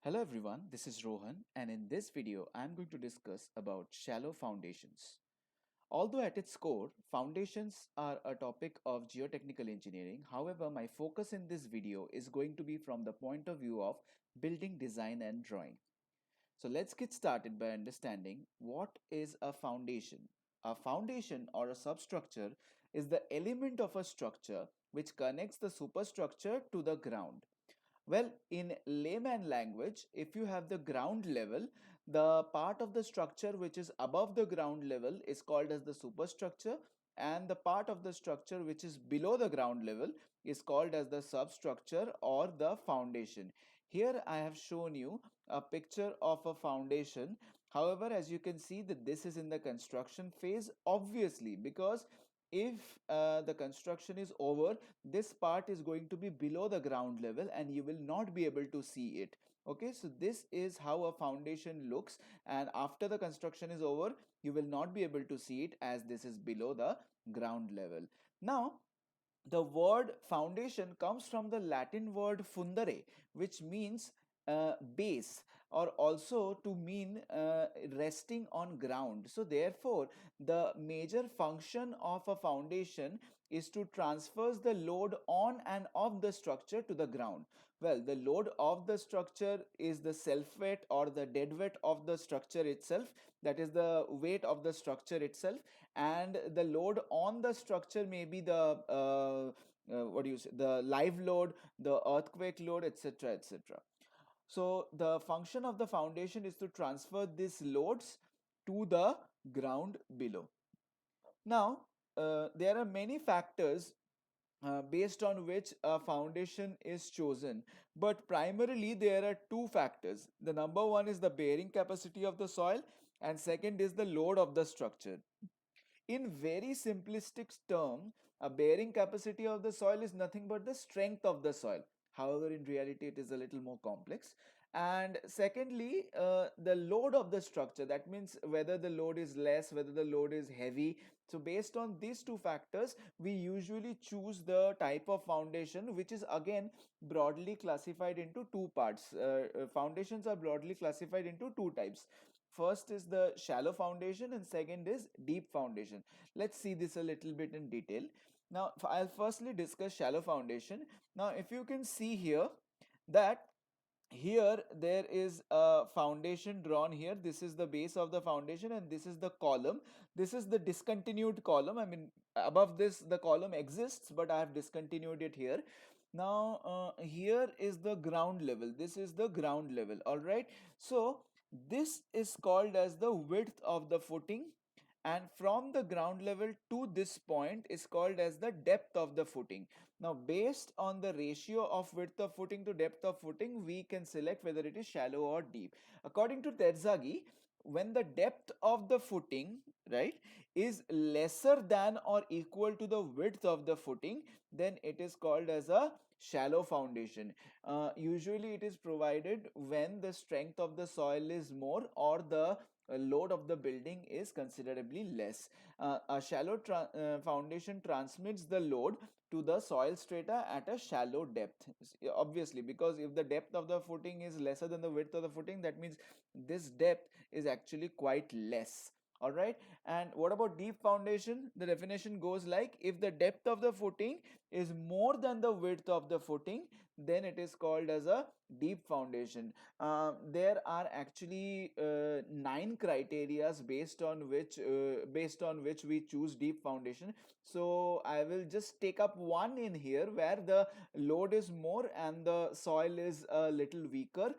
Hello everyone, this is Rohan and in this video I am going to discuss about shallow foundations. Although at its core, foundations are a topic of geotechnical engineering, however my focus in this video is going to be from the point of view of building design and drawing. So let's get started by understanding what is a foundation. A foundation or a substructure is the element of a structure which connects the superstructure to the ground. Well, in layman language, if you have the ground level, the part of the structure which is above the ground level is called as the superstructure, and the part of the structure which is below the ground level is called as the substructure or the foundation. Here I have shown you a picture of a foundation. However, as you can see that this is in the construction phase, obviously, because if the construction is over, this part is going to be below the ground level and you will not be able to see it. Okay, so this is how a foundation looks, and after the construction is over you will not be able to see it as this is below the ground level. Now the word foundation comes from the Latin word fundere, which means base, or also to mean resting on ground. So therefore the major function of a foundation is to transfer the load on and off the structure to the ground. Well, the load of the structure is the self weight or the dead weight of the structure itself, that is the weight of the structure itself, and the load on the structure may be the what do you say, the live load, the earthquake load, etc, etc. So the function of the foundation is to transfer these loads to the ground below. Now there are many factors based on which a foundation is chosen, but primarily there are two factors. The number one is the bearing capacity of the soil, and second is the load of the structure. In very simplistic term, a bearing capacity of the soil is nothing but the strength of the soil. However, in reality it is a little more complex. And secondly, the load of the structure, that means whether the load is less, whether the load is heavy. So based on these two factors we usually choose the type of foundation, which is again broadly classified into two parts. Foundations are broadly classified into two types. First is the shallow foundation and second is deep foundation. Let's see this a little bit in detail. Now I'll firstly discuss shallow foundation. Now if you can see here that here there is a foundation drawn here. This is the base of the foundation and this is the column. This is the discontinued column. I mean, above this the column exists, but I have discontinued it here. Now here is the ground level. This is the ground level. All right, so this is called as the width of the footing, and from the ground level to this point is called as the depth of the footing. Now based on the ratio of width of footing to depth of footing, we can select whether it is shallow or deep. According to Terzaghi, when the depth of the footing, right, is lesser than or equal to the width of the footing, then it is called as a shallow foundation. Usually it is provided when the strength of the soil is more or the load of the building is considerably less. A shallow foundation transmits the load to the soil strata at a shallow depth. Obviously, because if the depth of the footing is lesser than the width of the footing, that means this depth is actually quite less. All right. And what about deep foundation? The definition goes like, if the depth of the footing is more than the width of the footing, then it is called as a deep foundation. There are actually 9 criterias based on which we choose deep foundation. So I will just take up one in here where the load is more and the soil is a little weaker.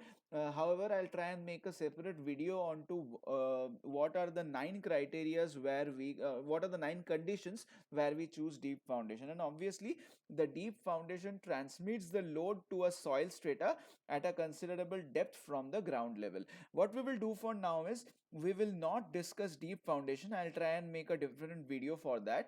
However, I'll try and make a separate video on to what are the 9 criterias where we what are the 9 conditions where we choose deep foundation. And obviously the deep foundation transmits the load to a soil strata at a considerable depth from the ground level. What we will do for now is we will not discuss deep foundation. I'll try and make a different video for that.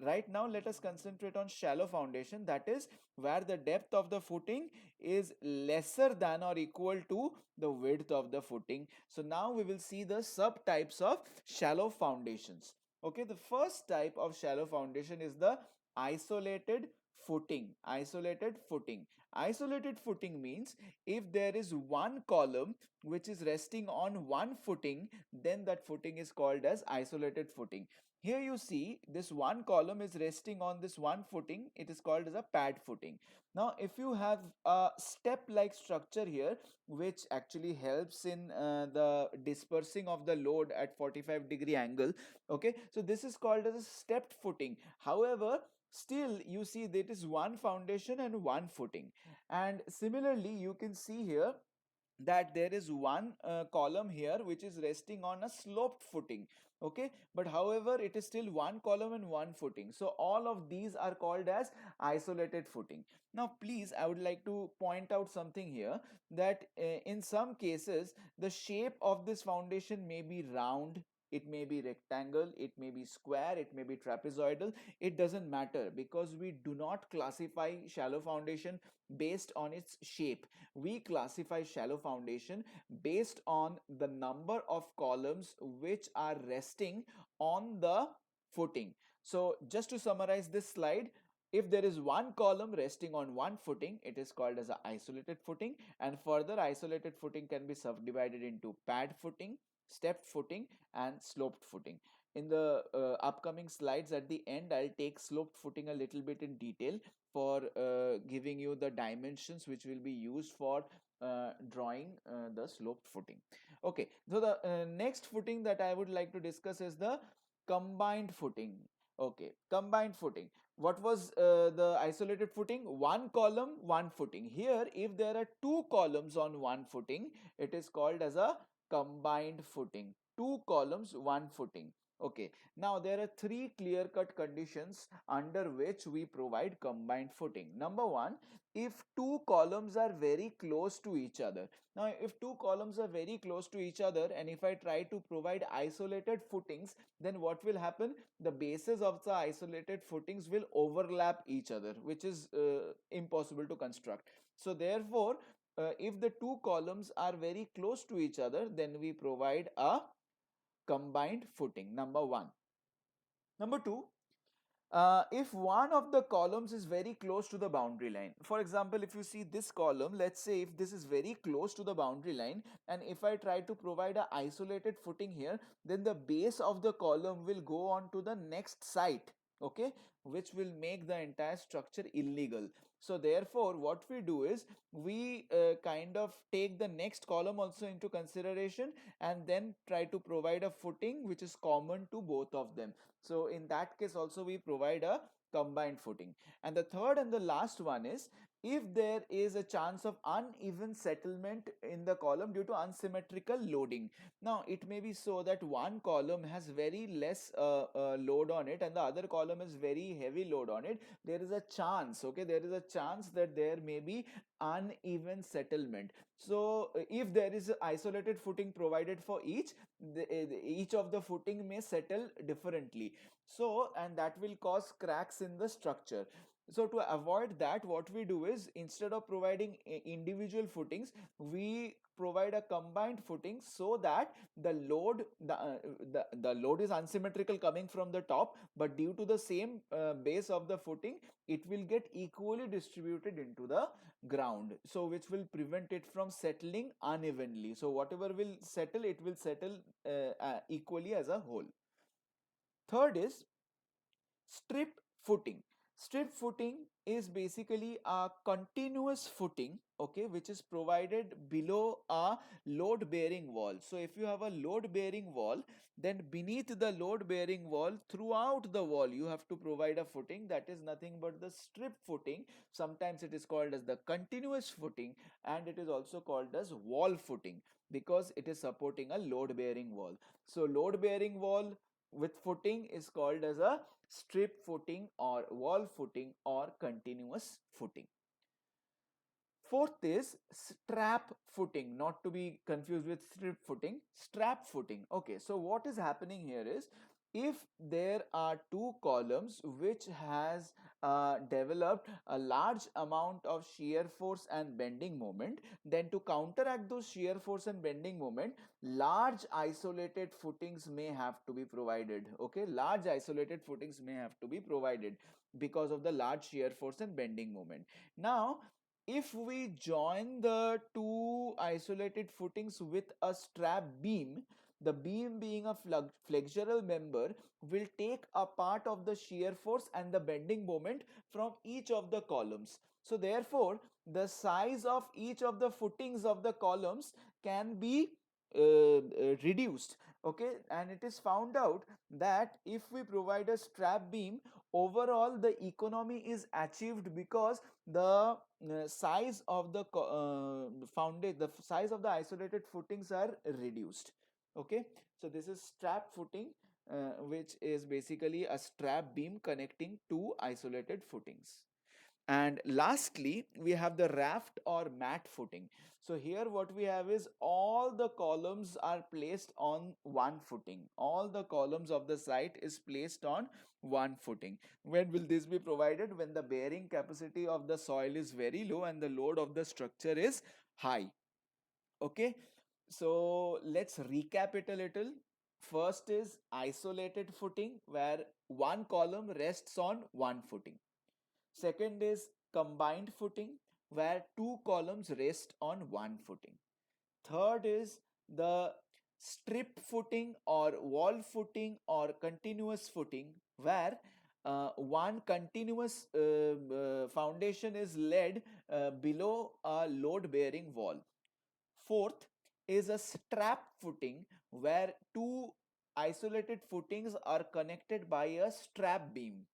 Right now let us concentrate on shallow foundation, that is where the depth of the footing is lesser than or equal to the width of the footing. So now we will see the subtypes of shallow foundations. Okay, the first type of shallow foundation is the isolated footing. Isolated footing. Isolated footing means if there is one column which is resting on one footing, then that footing is called as isolated footing. Here you see this one column is resting on this one footing, it is called as a pad footing. Now if you have a step like structure here which actually helps in the dispersing of the load at 45-degree angle, okay, so this is called as a stepped footing. However, still you see that is one foundation and one footing. And similarly you can see here that there is one column here which is resting on a sloped footing, okay, but however it is still one column and one footing, so all of these are called as isolated footing. Now please, I would like to point out something here, that in some cases the shape of this foundation may be round, it may be rectangle, it may be square, it may be trapezoidal, it doesn't matter, because we do not classify shallow foundation based on its shape. We classify shallow foundation based on the number of columns which are resting on the footing. So just to summarize this slide, if there is one column resting on one footing, it is called as an isolated footing, and further isolated footing can be subdivided into pad footing, stepped footing, and sloped footing. In the upcoming slides at the end, I'll take sloped footing a little bit in detail for giving you the dimensions which will be used for drawing the sloped footing. Okay, so the next footing that I would like to discuss is the combined footing. Okay, combined footing. What was the isolated footing? One column, one footing. Here, if there are two columns on one footing, it is called as a combined footing. Two columns, one footing. Okay, now there are three clear-cut conditions under which we provide combined footing. Number one, if two columns are very close to each other. Now, if two columns are very close to each other and if I try to provide isolated footings, then what will happen? The bases of the isolated footings will overlap each other, which is impossible to construct. So, therefore, if the two columns are very close to each other, then we provide a combined footing. Number one. Number two, if one of the columns is very close to the boundary line, for example, if you see this column, let's say if this is very close to the boundary line and if I try to provide a isolated footing here, then the base of the column will go on to the next site, okay, which will make the entire structure illegal. So therefore what we do is we kind of take the next column also into consideration and then try to provide a footing which is common to both of them. So in that case also we provide a combined footing. And the third and the last one is if there is a chance of uneven settlement in the column due to unsymmetrical loading. Now it may be so that one column has very less load on it and the other column is very heavy load on it. There is a chance, okay, there is a chance that there may be uneven settlement. So if there is isolated footing provided for each, each of the footing may settle differently, so and that will cause cracks in the structure. So to avoid that, what we do is instead of providing individual footings, we provide a combined footing so that the load the load is unsymmetrical coming from the top, but due to the same base of the footing, it will get equally distributed into the ground, so which will prevent it from settling unevenly. So whatever will settle, it will settle equally as a whole. Third is strip footing. Strip footing is basically a continuous footing, okay, which is provided below a load bearing wall. So if you have a load bearing wall, then beneath the load bearing wall, throughout the wall, you have to provide a footing that is nothing but the strip footing. Sometimes it is called as the continuous footing and it is also called as wall footing because it is supporting a load bearing wall. So load bearing wall with footing is called as a strip footing or wall footing or continuous footing. Fourth is strap footing, not to be confused with strip footing, strap footing. Okay, so what is happening here is if there are two columns which has developed a large amount of shear force and bending moment, then to counteract those shear force and bending moment, large isolated footings may have to be provided. Okay, large isolated footings may have to be provided because of the large shear force and bending moment. Now if we join the two isolated footings with a strap beam, the beam being a flexural member will take a part of the shear force and the bending moment from each of the columns. So therefore, the size of each of the footings of the columns can be reduced. Okay, and it is found out that if we provide a strap beam, overall the economy is achieved because the size of the the size of the isolated footings are reduced. Okay, so this is strap footing, which is basically a strap beam connecting two isolated footings. And lastly, we have the raft or mat footing. So here what we have is all the columns are placed on one footing. All the columns of the site is placed on one footing. When will this be provided? When the bearing capacity of the soil is very low and the load of the structure is high. Okay, so let's recap it a little. First is isolated footing, where one column rests on one footing. Second is combined footing, where two columns rest on one footing. Third is the strip footing or wall footing or continuous footing, where one continuous foundation is laid below a load bearing wall. Fourth is a strap footing, where two isolated footings are connected by a strap beam.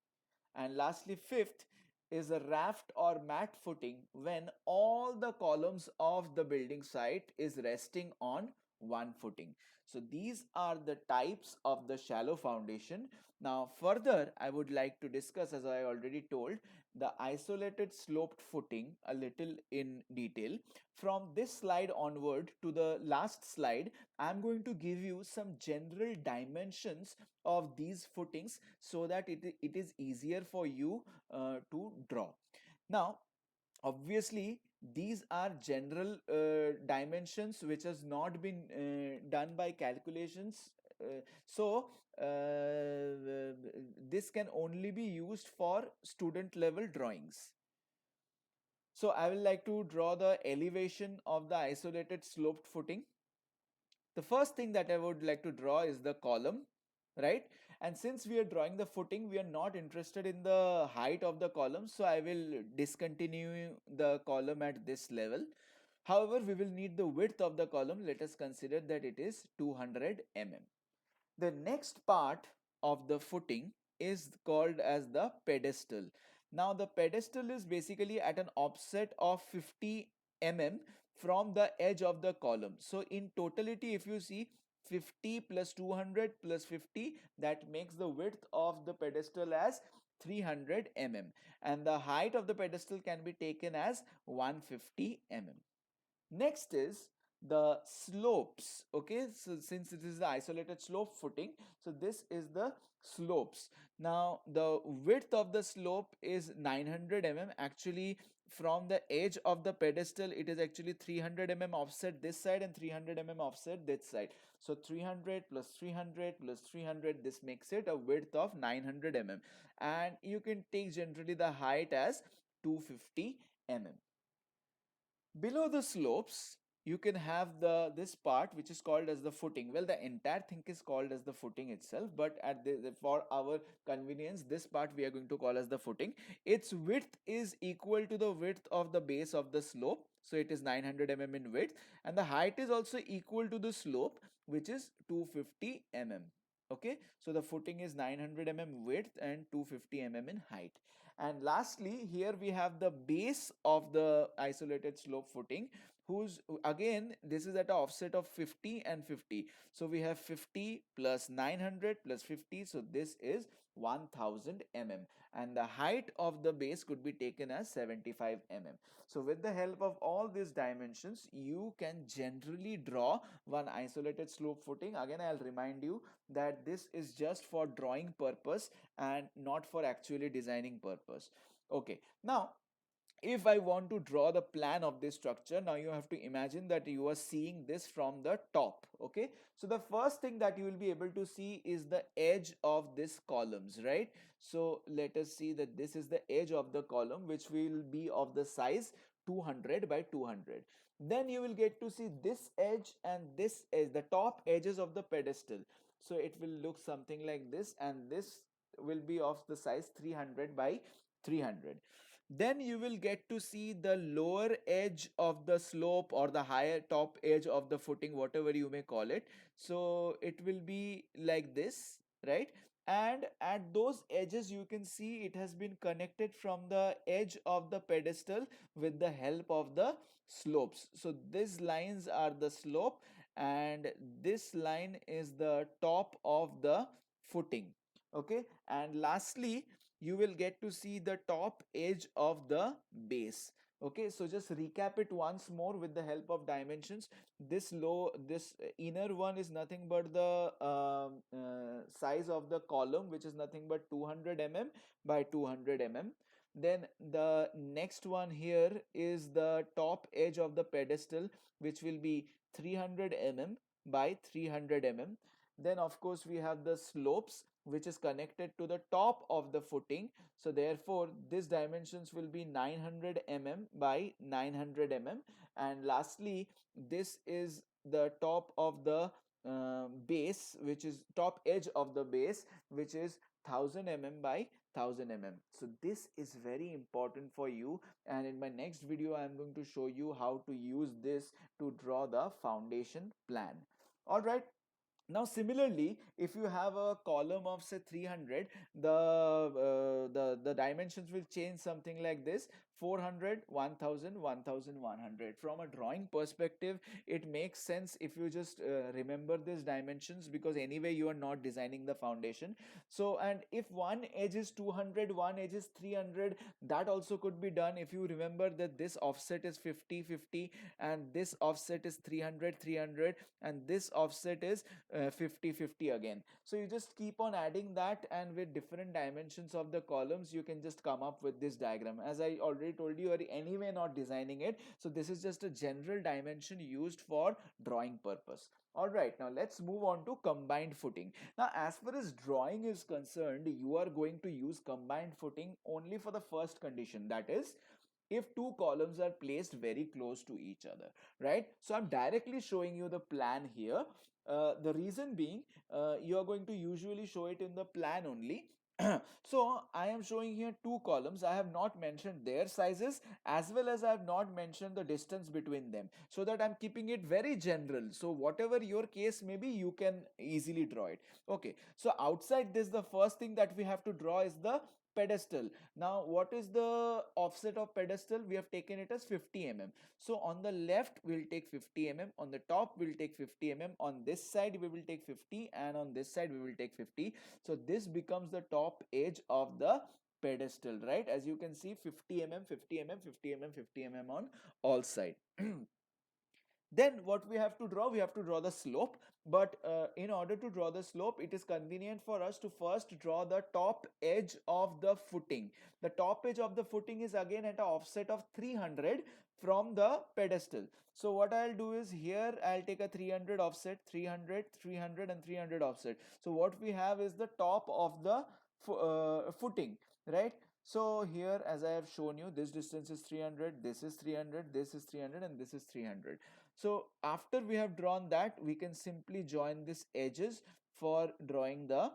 And lastly, fifth is a raft or mat footing, when all the columns of the building site is resting on one footing. So these are the types of the shallow foundation. Now further, I would like to discuss, as I already told, the isolated sloped footing a little in detail. From this slide onward to the last slide, I am going to give you some general dimensions of these footings so that it is easier for you to draw. Now, obviously, these are general dimensions which has not been done by calculations. So, this can only be used for student level drawings. So, I will like to draw the elevation of the isolated sloped footing. The first thing that I would like to draw is the column, right? And since we are drawing the footing, we are not interested in the height of the column, so I will discontinue the column at this level. However, we will need the width of the column. Let us consider that it is 200 mm. The next part of the footing is called as the pedestal. Now the pedestal is basically at an offset of 50 mm from the edge of the column. So in totality, if you see 50 plus 200 plus 50, that makes the width of the pedestal as 300 mm, and the height of the pedestal can be taken as 150 mm. Next is the slopes. Okay, so since it is the isolated slope footing, so this is the slopes. Now the width of the slope is 900 mm. Actually, from the edge of the pedestal, it is actually 300 mm offset this side and 300 mm offset this side. So 300 plus 300 plus 300, this makes it a width of 900 mm, and you can take generally the height as 250 mm. Below the slopes, you can have this part which is called as the footing. Well, the entire thing is called as the footing itself, but for our convenience, this part we are going to call as the footing. Its width is equal to the width of the base of the slope, so it is 900 mm in width, and the height is also equal to the slope, which is 250 mm. Okay, so the footing is 900 mm width and 250 mm in height. And lastly, here we have the base of the isolated slope footing, whose again this is at an offset of 50 and 50. So we have 50 plus 900 plus 50, so this is 1000 mm, and the height of the base could be taken as 75 mm. So with the help of all these dimensions, you can generally draw one isolated slope footing. Again, I'll remind you that this is just for drawing purpose and not for actually designing purpose. Okay, now if I want to draw the plan of this structure, now you have to imagine that you are seeing this from the top. Okay, so the first thing that you will be able to see is the edge of this columns, right? So let us see that this is the edge of the column, which will be of the size 200 by 200. Then you will get to see this edge and this edge, the top edges of the pedestal. So it will look something like this, and this will be of the size 300 by 300. Then you will get to see the lower edge of the slope, or the higher top edge of the footing, whatever you may call it. So it will be like this, right? And at those edges you can see it has been connected from the edge of the pedestal with the help of the slopes. So these lines are the slope, and this line is the top of the footing. Okay, and lastly you will get to see the top edge of the base. Okay, so just recap it once more with the help of dimensions. This inner one is nothing but the size of the column, which is nothing but 200 mm by 200 mm. Then the next one here is the top edge of the pedestal, which will be 300 mm by 300 mm. Then of course we have the slopes, which is connected to the top of the footing. So therefore these dimensions will be 900 mm by 900 mm. And lastly, this is the top of the base, which is top edge of the base, which is 1000 mm by 1000 mm. So this is very important for you, and in my next video I am going to show you how to use this to draw the foundation plan. All right. Now similarly, if you have a column of say 300, the dimensions will change something like this: 400, 1000, 1100. From a drawing perspective, it makes sense if you just remember these dimensions, because anyway you are not designing the foundation. So, and if one edge is 200, one edge is 300, that also could be done if you remember that this offset is 50, 50, and this offset is 300, 300, and this offset is 50, 50 again. So you just keep on adding that, and with different dimensions of the columns you can just come up with this diagram. As I already told you, you are anyway not designing it, so this is just a general dimension used for drawing purpose. Alright, now let's move on to combined footing. Now as far as drawing is concerned, you are going to use combined footing only for the first condition, that is if two columns are placed very close to each other, right? So I'm directly showing you the plan here. The reason being, you are going to usually show it in the plan only. So I am showing here two columns. I have not mentioned their sizes, as well as I have not mentioned the distance between them, so that I'm keeping it very general. So whatever your case may be, you can easily draw it. Okay, so outside this, the first thing that we have to draw is the pedestal. Now what is the offset of pedestal? We have taken it as 50 mm. So on the left we'll take 50 mm, on the top we'll take 50 mm, on this side we will take 50, and on this side we will take 50. So this becomes the top edge of the pedestal, right? As you can see, 50 mm, 50 mm, 50 mm, 50 mm on all sides. Then what we have to draw? We have to draw the slope. But in order to draw the slope, it is convenient for us to first draw the top edge of the footing. The top edge of the footing is again at an offset of 300 from the pedestal. So what I'll do is, here I'll take a 300 offset, 300, 300, and 300 offset. So what we have is the top of the footing, right? So here, as I have shown you, this distance is 300, this is 300, this is 300, and this is 300. So after we have drawn that, we can simply join these edges for drawing the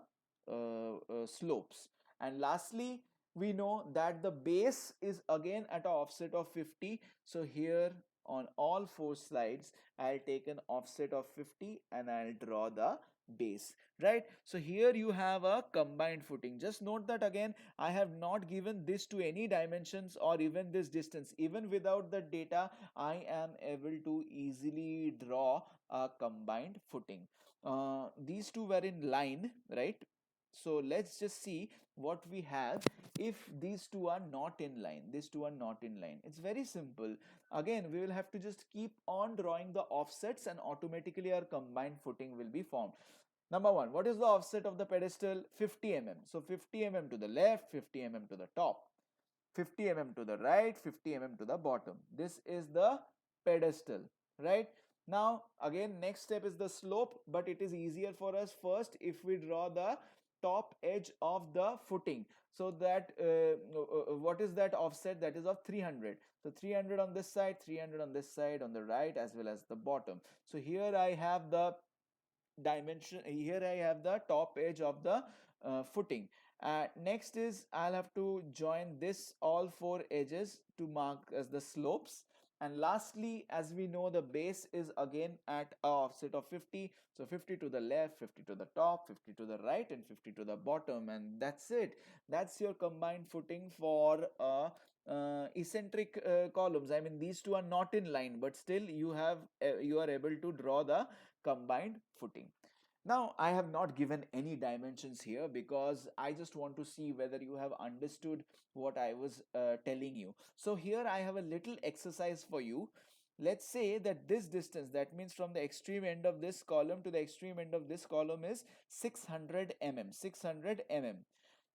slopes. And lastly, we know that the base is again at an offset of 50. So here on all four slides, I'll take an offset of 50 and I'll draw the base, right? So here you have a combined footing. Just note that again, I have not given this to any dimensions or even this distance. Even without the data, I am able to easily draw a combined footing. These two were in line, right? So let's just see what we have if these two are not in line. These two are not in line. It's very simple. Again, we will have to just keep on drawing the offsets, and automatically our combined footing will be formed. Number one, what is the offset of the pedestal? 50 mm. So 50 mm to the left, 50 mm to the top, 50 mm to the right, 50 mm to the bottom. This is the pedestal, right? Now again, next step is the slope, but it is easier for us first if we draw the top edge of the footing. So that what is that offset? That is of 300. So 300 on this side, 300 on this side, on the right as well as the bottom. So here I have the dimension, here I have the top edge of the footing. Next is I'll have to join this all four edges to mark as the slopes. And lastly, as we know, the base is again at a offset of 50. So 50 to the left, 50 to the top, 50 to the right, and 50 to the bottom, and that's it. That's your combined footing for eccentric columns. I mean, these two are not in line, but still you are able to draw the combined footing. Now, I have not given any dimensions here because I just want to see whether you have understood what I was telling you. So here I have a little exercise for you. Let's say that this distance, that means from the extreme end of this column to the extreme end of this column, is 600 mm. 600 mm.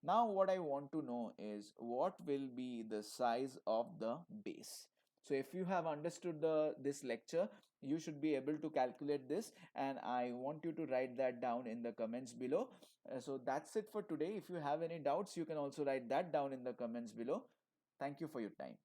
Now what I want to know is what will be the size of the base. So if you have understood this lecture, you should be able to calculate this, and I want you to write that down in the comments below. So that's it for today. If you have any doubts, you can also write that down in the comments below. Thank you for your time.